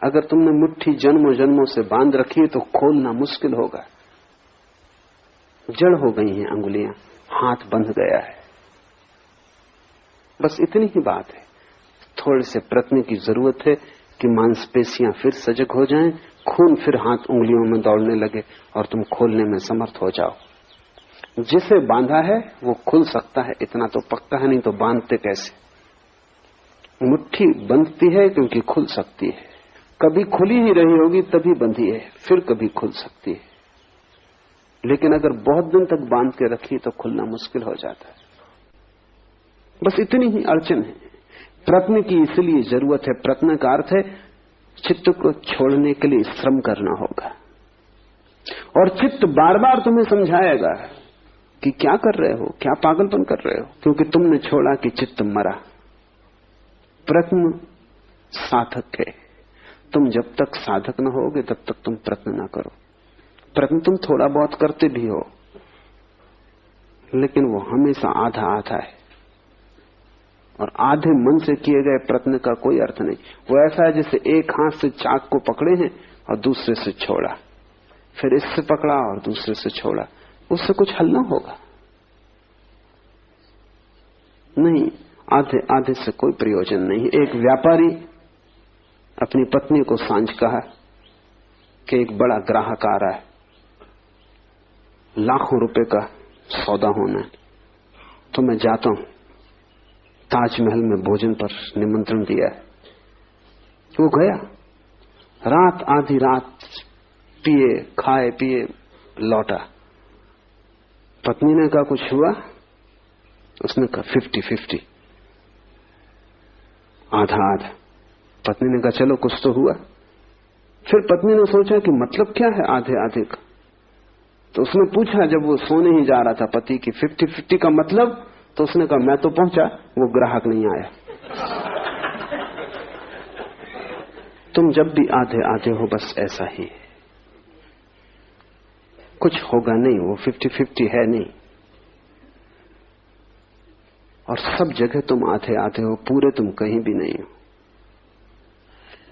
अगर तुमने मुट्ठी जन्मों जन्मों से बांध रखी है तो खोलना मुश्किल होगा। जड़ हो गई हैं अंगुलियां, हाथ बंध गया है। बस इतनी ही बात है। थोड़े से प्रयत्न की जरूरत है कि मांसपेशियां फिर सजग हो जाएं, खून फिर हाथ उंगलियों में दौड़ने लगे और तुम खोलने में समर्थ हो जाओ। जिसे बांधा है वो खुल सकता है, इतना तो पक्का है, नहीं तो बांधते कैसे। मुट्ठी बंधती है क्योंकि खुल सकती है, कभी खुली ही रही होगी तभी बंधी है, फिर कभी खुल सकती है। लेकिन अगर बहुत दिन तक बांध के रखी तो खुलना मुश्किल हो जाता है। बस इतनी ही अड़चन है। प्रयत्न की इसलिए जरूरत है। प्रयत्न का अर्थ है चित्त को छोड़ने के लिए श्रम करना होगा, और चित्त बार बार तुम्हें समझाएगा कि क्या कर रहे हो, क्या पागलपन कर रहे हो, क्योंकि तुमने छोड़ा कि चित्त मरा। प्रयत्न साधक है। तुम जब तक साधक न होगे तब तक तुम प्रयत्न न करो। प्रयत्न तुम थोड़ा बहुत करते भी हो, लेकिन वो हमेशा आधा आधा है, और आधे मन से किए गए प्रयत्न का कोई अर्थ नहीं। वो ऐसा है जैसे एक हाथ से चाक को पकड़े हैं और दूसरे से छोड़ा, फिर इससे पकड़ा और दूसरे से छोड़ा, उससे कुछ हल न होगा। नहीं, आधे आधे से कोई प्रयोजन नहीं। एक व्यापारी अपनी पत्नी को सांझ कहा कि एक बड़ा ग्राहक आ रहा है, लाखों रुपए का सौदा होना है, तो मैं जाता हूं। ताजमहल में भोजन पर निमंत्रण दिया है। वो गया, रात आधी रात पिए खाए पिए लौटा। पत्नी ने कहा कुछ हुआ? उसने कहा 50-50, आधा आधा। पत्नी ने कहा चलो कुछ तो हुआ। फिर पत्नी ने सोचा कि मतलब क्या है आधे आधे का, तो उसने पूछा जब वो सोने ही जा रहा था पति की 50-50 का मतलब, तो उसने कहा मैं तो पहुंचा, वो ग्राहक नहीं आया। तुम जब भी आधे आधे हो बस ऐसा ही है, कुछ होगा नहीं, वो 50-50 है नहीं। और सब जगह तुम आधे आधे हो, पूरे तुम कहीं भी नहीं हो।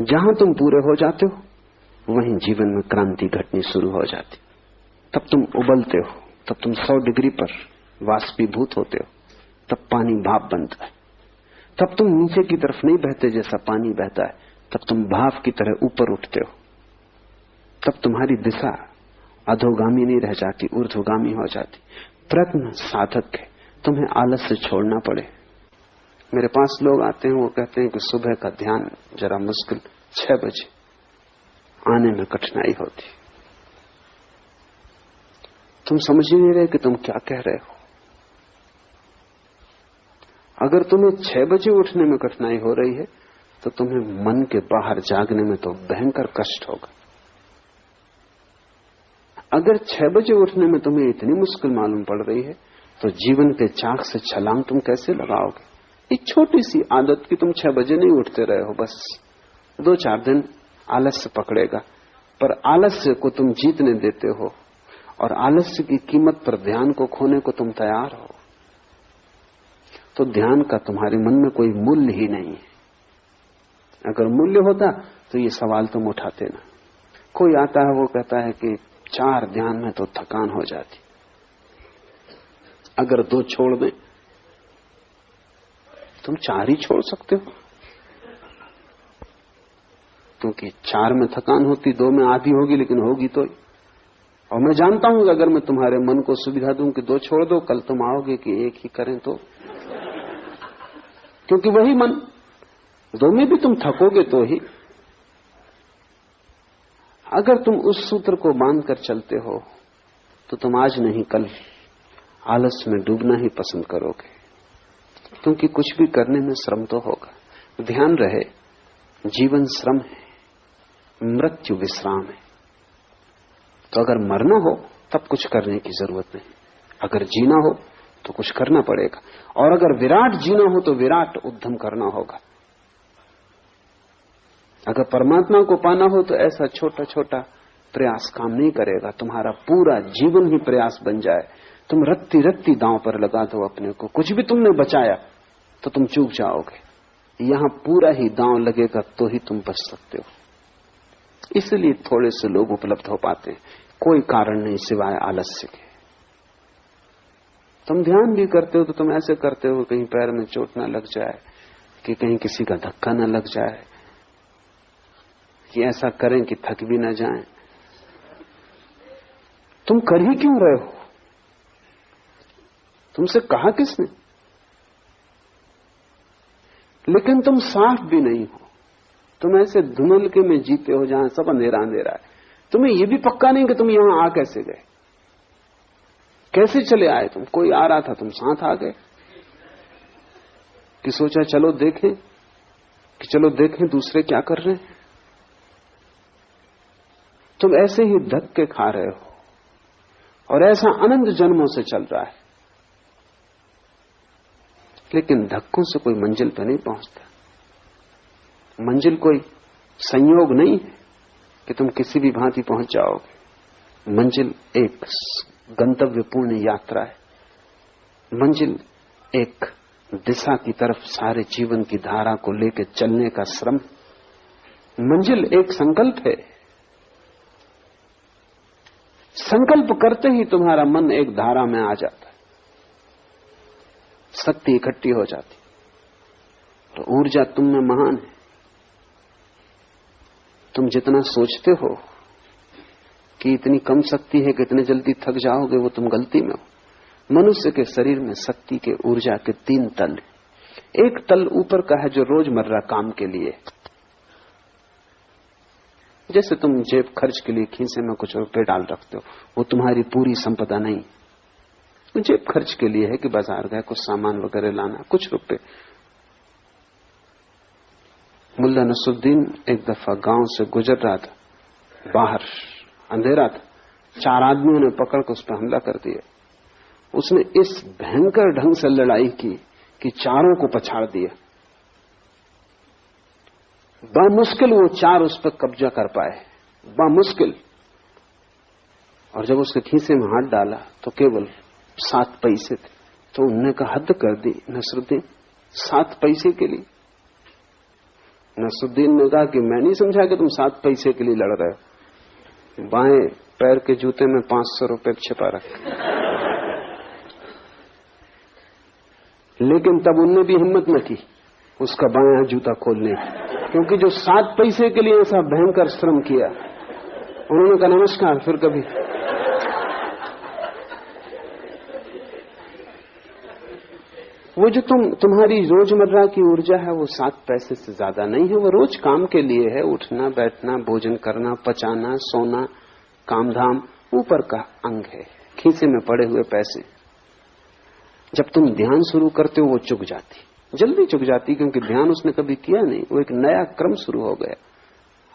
जहां तुम पूरे हो जाते हो वहीं जीवन में क्रांति घटनी शुरू हो जाती। तब तुम उबलते हो, तब तुम 100 डिग्री पर वाष्पीभूत होते हो, तब पानी भाप बनता है। तब तुम नीचे की तरफ नहीं बहते जैसा पानी बहता है, तब तुम भाप की तरह ऊपर उठते हो। तब तुम्हारी दिशा अधोगामी नहीं रह जाती, ऊर्ध्वगामी हो जाती। प्रयत्न साधक है, तुम्हें आलस से छोड़ना पड़े। मेरे पास लोग आते हैं, वो कहते हैं कि सुबह का ध्यान जरा मुश्किल, 6 बजे आने में कठिनाई होती। तुम समझ ही नहीं रहे कि तुम क्या कह रहे हो। अगर तुम्हें 6 बजे उठने में कठिनाई हो रही है तो तुम्हें मन के बाहर जागने में तो भयंकर कष्ट होगा। अगर 6 बजे उठने में तुम्हें इतनी मुश्किल मालूम पड़ रही है तो जीवन के चाक से छलांग तुम कैसे लगाओगे। एक छोटी सी आदत कि तुम 6 बजे नहीं उठते रहे हो, बस 2-4 दिन आलस्य पकड़ेगा, पर आलस्य को तुम जीतने देते हो और आलस्य की कीमत पर ध्यान को खोने को तुम तैयार हो, तो ध्यान का तुम्हारे मन में कोई मूल्य ही नहीं है। अगर मूल्य होता तो ये सवाल तुम उठाते ना। कोई आता है वो कहता है कि 4 ध्यान में तो थकान हो जाती, अगर 2 छोड़ दें। तुम 4 ही छोड़ सकते हो, क्योंकि 4 में थकान होती, 2 में आधी होगी, लेकिन होगी तो। और मैं जानता हूं कि अगर मैं तुम्हारे मन को सुविधा दूं कि 2 छोड़ दो, कल तुम आओगे कि 1 ही करें, तो क्योंकि वही मन, 2 में भी तुम थकोगे तो ही। अगर तुम उस सूत्र को बांध कर चलते हो तो तुम आज नहीं कल आलस में डूबना ही पसंद करोगे, क्योंकि कुछ भी करने में श्रम तो होगा। ध्यान रहे, जीवन श्रम है, मृत्यु विश्राम है। तो अगर मरना हो तब कुछ करने की जरूरत नहीं, अगर जीना हो तो कुछ करना पड़ेगा। और अगर विराट जीना हो तो विराट उद्यम करना होगा। अगर परमात्मा को पाना हो तो ऐसा छोटा छोटा प्रयास काम नहीं करेगा, तुम्हारा पूरा जीवन ही प्रयास बन जाए। तुम रत्ती रत्ती दांव पर लगा दो अपने को, कुछ भी तुमने बचाया तो तुम चूक जाओगे। यहां पूरा ही दांव लगेगा तो ही तुम बच सकते हो। इसलिए थोड़े से लोग उपलब्ध हो पाते हैं, कोई कारण नहीं सिवाय आलस्य के। तुम ध्यान भी करते हो तो तुम ऐसे करते हो कहीं पैर में चोट ना लग जाए, कि कहीं किसी का धक्का ना लग जाए, कि ऐसा करें कि थक भी ना जाएं। तुम कर ही क्यों रहे हो? तुमसे कहा किसने? लेकिन तुम साफ भी नहीं हो, तुम ऐसे धुंधलके में जीते हो जहां सब अंधेरा अंधेरा है। तुम्हें यह भी पक्का नहीं कि तुम यहां आ कैसे गए, कैसे चले आए। तुम कोई आ रहा था, तुम साथ आ गए, कि सोचा चलो देखें, कि चलो देखें दूसरे क्या कर रहे हैं। तुम ऐसे ही धक्के खा रहे हो, और ऐसा अनंत जन्मों से चल रहा है, लेकिन धक्कों से कोई मंजिल पर नहीं पहुंचता। मंजिल कोई संयोग नहीं है कि तुम किसी भी भांति पहुंच जाओगे। मंजिल एक गंतव्यपूर्ण यात्रा है। मंजिल एक दिशा की तरफ सारे जीवन की धारा को लेकर चलने का श्रम। मंजिल एक संकल्प है। संकल्प करते ही तुम्हारा मन एक धारा में आ जाता है, शक्ति इकट्ठी हो जाती, तो ऊर्जा तुम में महान है। तुम जितना सोचते हो कि इतनी कम शक्ति है कि इतने जल्दी थक जाओगे, वो तुम गलती में हो। मनुष्य के शरीर में शक्ति के ऊर्जा के 3 तल हैं। एक तल ऊपर का है जो रोजमर्रा काम के लिए, जैसे तुम जेब खर्च के लिए खीसे में कुछ रुपए डाल रखते हो, वो तुम्हारी पूरी संपदा नहीं। वो जेब खर्च के लिए है कि बाजार गए कुछ सामान वगैरह लाना, कुछ रुपए। मुल्ला नसरुद्दीन एक दफा गांव से गुजर रहा था, बाहर अंधेरा था, 4 आदमियों ने पकड़ कर उस पर हमला कर दिया। उसने इस भयंकर ढंग से लड़ाई की कि चारों को पछाड़ दिया। बामुश्किल वो 4 उस पर कब्जा कर पाए, बामुश्किल। और जब उसके खीसे में हाथ डाला तो केवल 7 पैसे थे। तो उनने कहा हद कर दी नसरुद्दीन, 7 पैसे के लिए? नसरुद्दीन ने कहा कि मैं नहीं समझा कि तुम 7 पैसे के लिए लड़ रहे हो। बाएं पैर के जूते में 500 रुपए छिपा रखे। लेकिन तब उनने भी हिम्मत न की उसका बायां जूता खोलने की, क्योंकि जो 7 पैसे के लिए ऐसा भयंकर श्रम किया, उन्होंने कहा नमस्कार, फिर कभी। वो जो तुम्हारी रोजमर्रा की ऊर्जा है वो 7 पैसे से ज्यादा नहीं है। वो रोज काम के लिए है, उठना बैठना, भोजन करना, पचाना, सोना, कामधाम, ऊपर का अंग है, खीसे में पड़े हुए पैसे। जब तुम ध्यान शुरू करते हो वो चुक जाती, जल्दी चुक जाती, क्योंकि ध्यान उसने कभी किया नहीं, वो एक नया क्रम शुरू हो गया।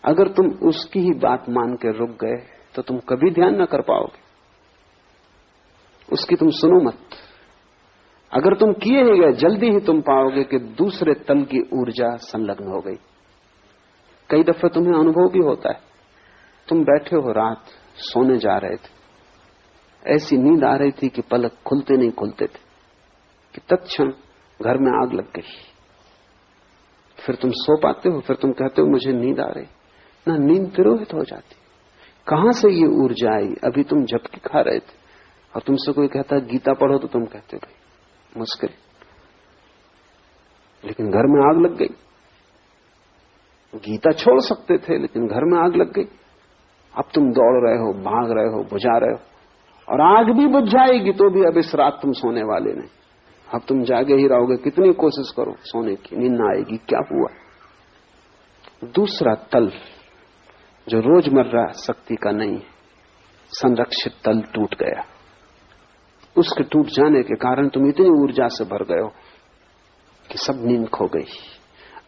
अगर तुम उसकी ही बात मान के रुक गए तो तुम कभी ध्यान न कर पाओगे, उसकी तुम सुनो मत। अगर तुम किए ही गए, जल्दी ही तुम पाओगे कि दूसरे तल की ऊर्जा संलग्न हो गई। कई दफे तुम्हें अनुभव भी होता है, तुम बैठे हो, रात सोने जा रहे थे, ऐसी नींद आ रही थी कि पलक खुलते नहीं खुलते थे, कि तत्क्षण घर में आग लग गई। फिर तुम सो पाते हो, फिर तुम कहते हो मुझे नींद आ रही ना, नींद तिरोहित हो जाती। कहां से ये ऊर्जा आई? अभी तुम झपकी खा रहे थे और तुमसे कोई कहता गीता पढ़ो तो तुम कहते भाई मुश्किल, लेकिन घर में आग लग गई। गीता छोड़ सकते थे, लेकिन घर में आग लग गई। अब तुम दौड़ रहे हो, भाग रहे हो, बुझा रहे हो, और आग भी बुझ जाएगी तो भी अब इस रात तुम सोने वाले नहीं। अब तुम जागे ही रहोगे, कितनी कोशिश करो सोने की, नींद ना आएगी। क्या हुआ? दूसरा तल जो रोजमर्रा शक्ति का नहीं है, संरक्षित तल टूट गया। उसके टूट जाने के कारण तुम इतनी ऊर्जा से भर गए हो कि सब नींद खो गई।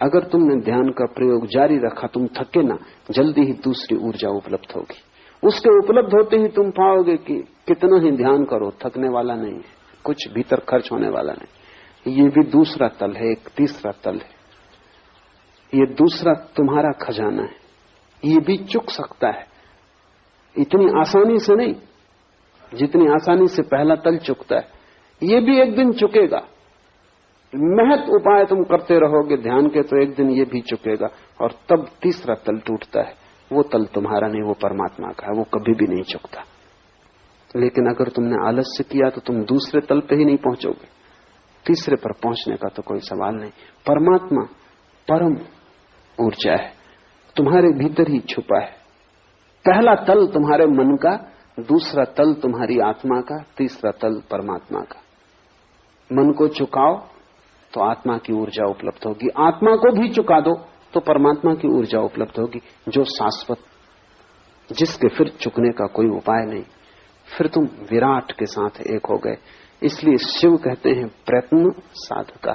अगर तुमने ध्यान का प्रयोग जारी रखा, तुम थके ना, जल्दी ही दूसरी ऊर्जा उपलब्ध होगी। उसके उपलब्ध होते ही तुम पाओगे कि कितना ही ध्यान करो, थकने वाला नहीं है, कुछ भीतर खर्च होने वाला नहीं। ये भी दूसरा तल है, एक तीसरा तल है। ये दूसरा तुम्हारा खजाना है, ये भी चुक सकता है, इतनी आसानी से नहीं जितनी आसानी से पहला तल चुकता है। ये भी एक दिन चुकेगा। महत उपाय तुम करते रहोगे ध्यान के, तो एक दिन ये भी चुकेगा, और तब तीसरा तल टूटता है, वो तल तुम्हारा नहीं, वो परमात्मा का है, वो कभी भी नहीं झुकता। लेकिन अगर तुमने आलस्य किया तो तुम दूसरे तल पे ही नहीं पहुंचोगे, तीसरे पर पहुंचने का तो कोई सवाल नहीं। परमात्मा परम ऊर्जा है, तुम्हारे भीतर ही छुपा है। पहला तल तुम्हारे मन का, दूसरा तल तुम्हारी आत्मा का, तीसरा तल परमात्मा का। मन को चुकाओ तो आत्मा की ऊर्जा उपलब्ध होगी, आत्मा को भी चुका दो तो परमात्मा की ऊर्जा उपलब्ध होगी, जो शाश्वत, जिसके फिर चुकने का कोई उपाय नहीं। फिर तुम विराट के साथ एक हो गए। इसलिए शिव कहते हैं प्रयत्न साधका।